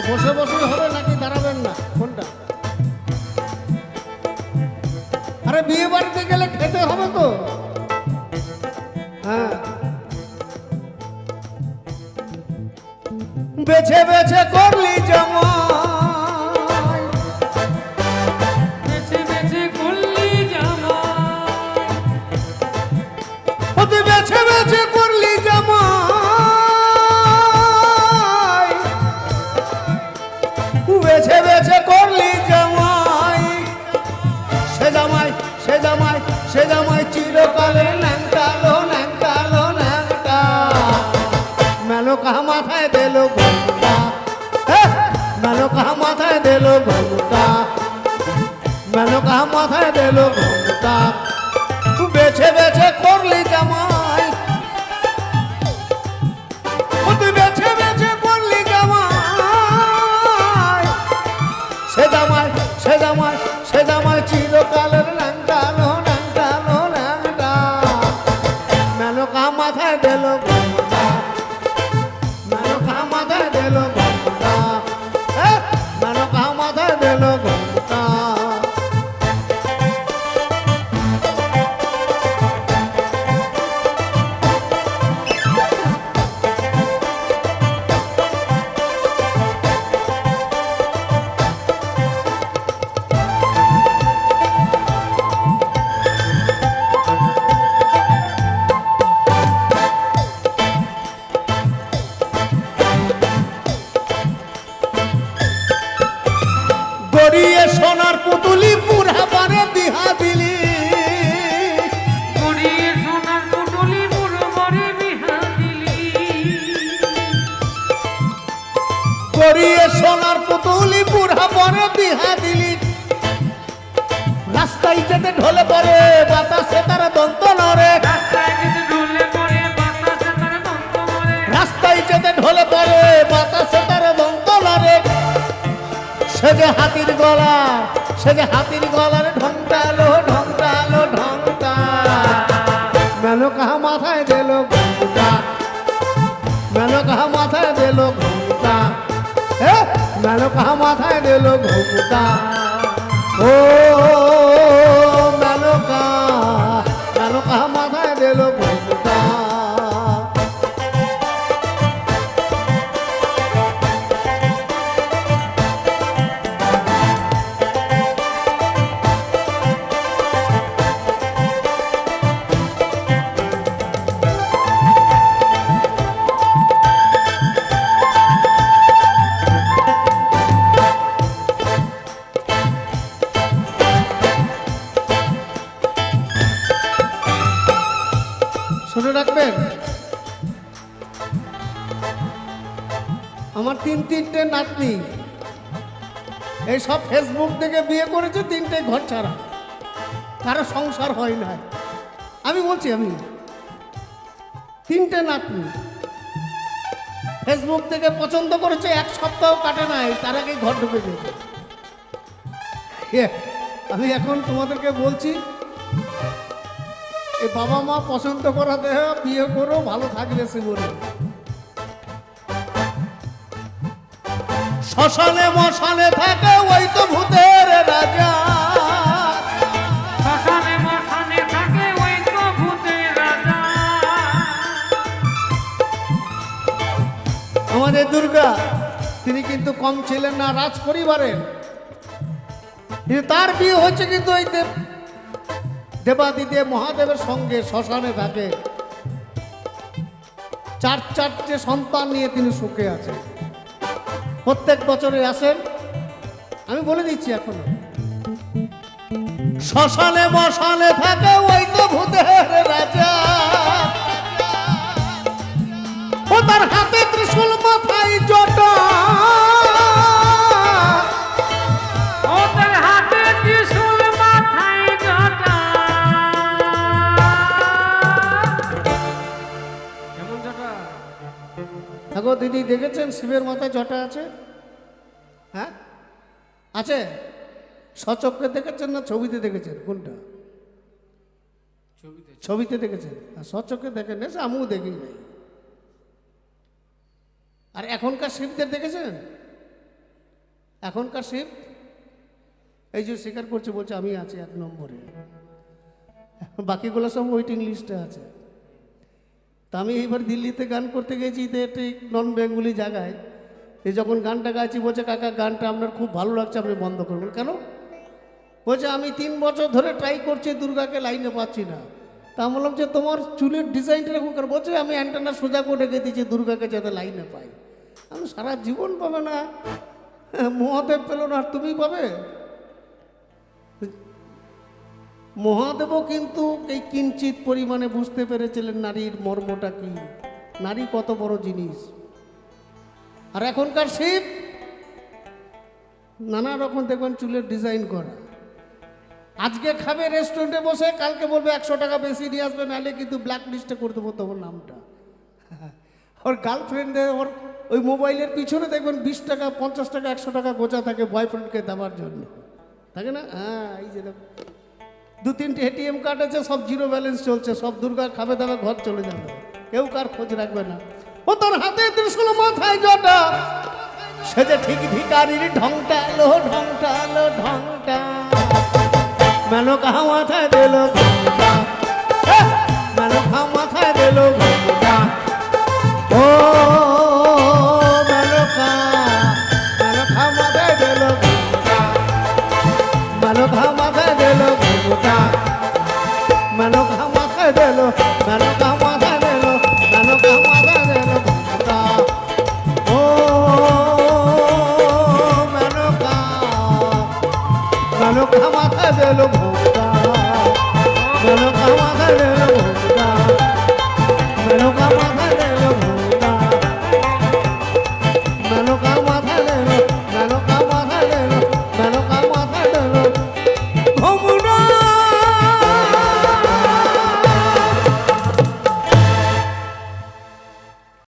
বসে বসে হবে নাকি দাঁড়াবেন না কোনটা? আরে বিয়ে বাড়িতে গেলে খেতে হবে তো। হ্যাঁ, বেছে বেছে করলি জামাই, বেছে বেছে করলি জামাই, তুই বেছে বেছে করলি জামাই, বেছে বেছে করলি জামাই, সে জামাই সে জামাই সে জামাই চিরকালে ন্যাংটালো ন্যাংটালো ন্যাংটা, মেনকা মাথায় দিল ঘুমটা, মেনকা মাথায় দিল ঘুমটা, মেনকা মাথায় দিল ঘুমটা, বেছে বেছে করলি জামাই, তুই বেছে বেছে করলি জামাই, সে জামাই সে জামাই সে জামাই চিরকালের ন্যাংটালো ন্যাংটালো ন্যাংটা, মেনকা মাথায় দিল ঘুমটা, মেনকা মাথায় দিল ঘুমটা, মেনকা মাথায় দিল ঘুমটা। গড়িয়ে সোনার পুতুলি পুরা পারে দিহা দিলি, গড়িয়ে সোনার পুটুলি মুড়মরে বিহা দিলি, গড়িয়ে সোনার পুতুলি পুরা পারে দিহা দিলি, রাস্তায় যেতে ঢলে পড়ে বাতাসে তার দন্ত নড়ে, রাস্তায় যেতে ঢলে পড়ে বাতাসে তার দন্ত মরে, রাস্তায় যেতে ঢলে পড়ে বাতাসে তার দন্ত নড়ে, সে যে হাতির গলা, সে যে হাতির গলার ঢংটালো ঢংটালো ঢংটা, মেনকা মাথায় দিল ঘুমটা, মেনকা মাথায় দিল ঘুমটা, মেনকা মাথায় দিল ঘুমটা, ও মেনকা, মেনকা মাথায় দিল ঘুমটা। শুনে রাখবেন, আমার তিনটে নাতনি, এই সব ফেসবুক থেকে বিয়ে করেছে, তিনটে ঘর ছাড়া, কারো সংসার হয় না। আমি বলছি, আমি তিনটে নাতনি ফেসবুক থেকে পছন্দ করেছে, এক সপ্তাহ কাটে নাই তার আগে ঘর ঢুকে গেছে। আমি এখন তোমাদেরকে বলছি, এই বাবা মা পছন্দ করা দেহ বিয়ে করো, ভালো থাকবে জীবনে। শ্মশানে মশানে থাকে ওই তো ভূতের রাজা, শ্মশানে মশানে থাকে ওই তো ভূতের রাজা, আমাদের দুর্গা তিনি কিন্তু কম ছিলেন না রাজ পরিবারের, কিন্তু তার বিয়ে হয়েছে কিন্তু ওই দেবাদিদেব মহাদেবের সঙ্গে, শ্মশানে থাকে, চারটে সন্তান নিয়ে তিনি সুখে আছেন। প্রত্যেক বছরে আসেন, আমি বলে দিচ্ছি এখন, শ্মশানে মশানে থাকে ওই তো ভূতের রাজা, ও তার হাতে ত্রিশূল মাথায় জটা, ওদের হাতে ত্রিশূল মাথায় জটা, কেমন জটা? দেখো দিদি, দেখেছেন শিবের মাথায় জটা আছে? হ্যাঁ আছে। সচক্ষে দেখেছেন না ছবিতে দেখেছেন? কোনটা? ছবিতে দেখেছেন, আর সচক্ষে দেখেন না, আমিও দেখি নাই। আর এখনকার শিবদের দেখেছেন? এখনকার শিব এই যে স্বীকার করছে, বলছে আমি আছি 1 নম্বরে, বাকিগুলো সব ওয়েটিং লিস্টে আছে। তা আমি এইবার দিল্লিতে গান করতে গেছি, তো একটি নন বেঙ্গলি জায়গায়, এই যখন গানটা গাইছি বলছে কাকা গানটা আপনার খুব ভালো লাগছে, আপনি বন্ধ করবেন কেন? বলছে আমি 3 বছর ধরে ট্রাই করছি, দুর্গাকে লাইনে পাচ্ছি না। তা আমি বললাম যে তোমার চুলের ডিজাইনটা এরকম করে, বলছে আমি অ্যান্টেনা সোজা করে রেখে দিয়েছি দুর্গাকে যাতে লাইনে পাই। আমি সারা জীবন পাবে না, মহাদেব পেল না, আর তুমি পাবে? মহাদেবও কিন্তু এই কিঞ্চিত পরিমাণে বুঝতে পেরেছিলেন নারীর মর্মটা কি, নারী কত বড় জিনিস। আর এখনকার শিব নানা রকম দেখবেন চুলের ডিজাইন করা, আজকে খাবে রেস্টুরেন্টে বসে, কালকে বলবে 100 টাকা বেশি নিয়ে আসবে, নাহলে কিন্তু ব্ল্যাক লিস্টে করে দেবো তোমার নামটা। ওর গার্লফ্রেন্ডে ওর ওই মোবাইলের পিছনে দেখবেন 20 টাকা 50 টাকা 100 টাকা গোছা থাকে বয়ফ্রেন্ডকে দেওয়ার জন্য, থাকে না? হ্যাঁ, এই যে দেখো 2-3টে ATM কার্ড আছে, সব জিরো ব্যালেন্স চলছে, সব দুর্গা খাবে দাবে ঘর চলে যাবে, কেউ কার খোঁজ রাখবে না। ও তোর হাতে ত্রিশূল মাথায় জটা, সে যে ঠিক ভিকারির ঢংটা এলো, ঢংটা এলো, ঢংটা মেনকা মাথায় দিল ঘোমটা, মেনকা মাথায় দিল ঘোমটা, ও মেনকা, মেনকা মাথায় দিল ঘোমটা, মেনকা মাথায় দিল ঘোমটা, মেনকা মাথায় দিল, মেনকা মাথায় দিল, মেনকা মাথায় দিল ঘোমটা, ও মেনকা, মেনকা মাথায় দিল ঘোমটা, মেনকা মাথায় দিল ঘোমটা, মেনকা মাথায় দিল